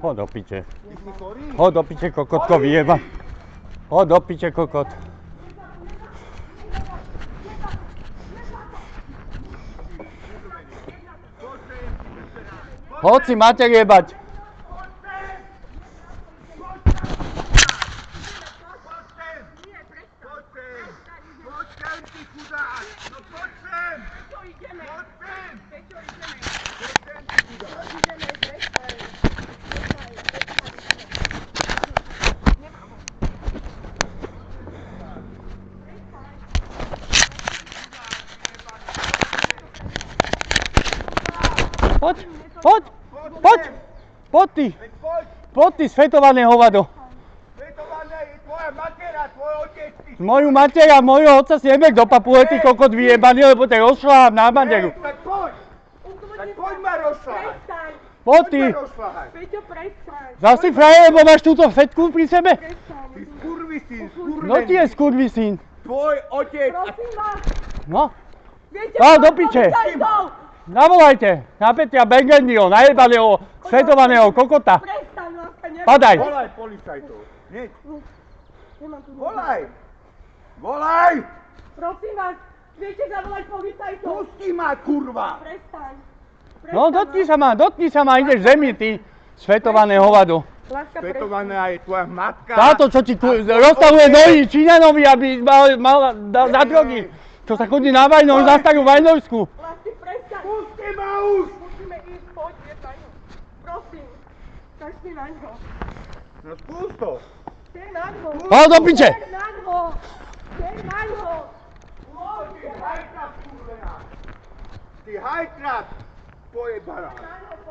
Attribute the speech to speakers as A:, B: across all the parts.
A: Ho do piče. Ho do piče, kokotko vyjeba. Ho do piče, kokot. Hoď si mater jebať. Poď, poď, poď, poď ty, poď ty, svetované hovado.
B: Svetované je tvoja matera, tvoj otec.
A: Moju mater a mojho otca si jebe do papule, ty kokot vyjebaný, lebo te rozšľahám na materu.
B: Tak poď, ma rozšľahať.
A: Poď ty.
C: Peťo, prestaň.
A: Zas si frajer, lebo máš túto fetku pri sebe?
B: Ty skurvisín, skurvený.
A: No ti je skurvisín.
B: Tvoj otec.
C: Prosím vás.
A: No,
C: Viete,
A: do piče. Zavolajte na Petra Bengendio, najebaného, svetovaného kokota.
C: Prestaň, láska, nemám.
A: Padaj.
B: Volaj policajtov. Hneď.
C: Nemám tu
B: Volaj. Volaj.
C: Prosím vás, viete zavolať policajtov?
B: Pusti ma, kurva.
C: Prestaň.
A: No, dotkni sa ma, ideš zemi, ty svetované hovado.
C: Láska, prestaň.
B: Svetovaná je tvoja matka.
A: Táto, čo ti rozstavuje nohy Číňanovi, aby mal za drogy. Čo sa chodí na vajnu, za starú Vajnovsku.
C: Láska, prestaň.
B: Pusti ma už.
C: Musíme ísť, poď, jed na ňo. Prosím, kašli na ňo.
B: No skús to.
C: Tej na ňo.
A: Hľad do piče.
C: Tej na ňo. Tej na ňo.
B: Ty hajtrap, kurvená. Ty hajtrap, pojebaná.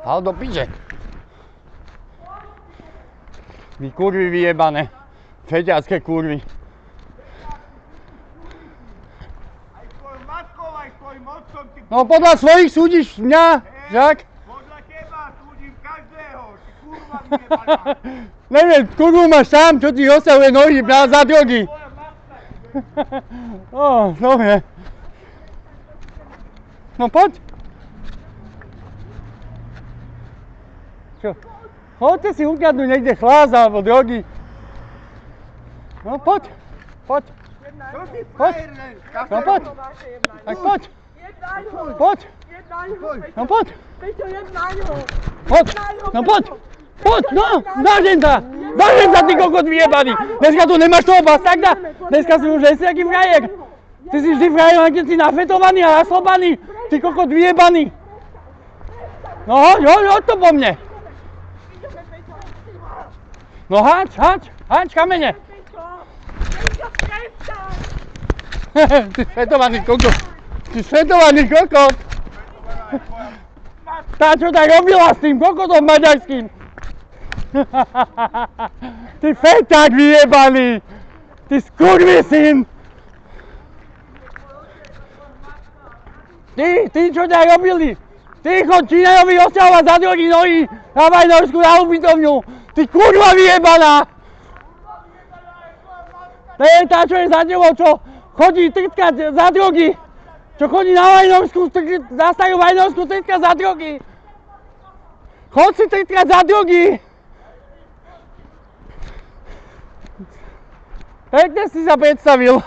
A: Hľad do piče. Vy kurvy vyjebané. Feťacké kurvy.
B: Aj tvojou matkou, aj tvojim otcom.
A: No podľa svojich súdiš mňa, žak?
B: Podľa teba súdim každého. Ty kurva vyjebaná.
A: Neviem, kurvu máš sám, čo ti rozstavuje nohy za drogy.
B: Tvoja matka.
A: Dobre. No poď. Čo? Choďte si ukradnúť niekde chlás alebo drogy. No poď, poď,
B: Čo si
A: Poď.
B: frajer len?
A: no poď, tak poď,
C: Jed na ňo.
A: poď,
C: Jed na ňo, Peťo.
A: no poď,
C: Peťo, jed na ňo.
A: poď, no poď, poď, no, dážem sa, ty kokot vyjebaný. Dneska tu nemáš toho bastarda, dneska si už nesi aký frajer. Ty si vždy frajer, len keď si nafetovaný a naslobaný, ty kokot vyjebaný. No hoď to po mne. No háč kamene.
C: Peťo, prestaň.
A: Ty svetovaný kokot. Ty svetovaný kokot. Tá, čo tak robila s tým kokotom maďarským. Ty feťák vyjebaný. Ty skurvisín. Ty čo tak robili? Ty chod Číňanovi rozťahovať za drogy nohy na Vajnorsku na ubytovňu. Ty kurva vyjebaná. To je tá, čo je za tebou, čo chodí trtkať za drogy. Čo chodí na Vajnorsku, za starú Vajnorsku trtkať za drogy. Chod si trtkať za drogy. Pekne si sa predstavil.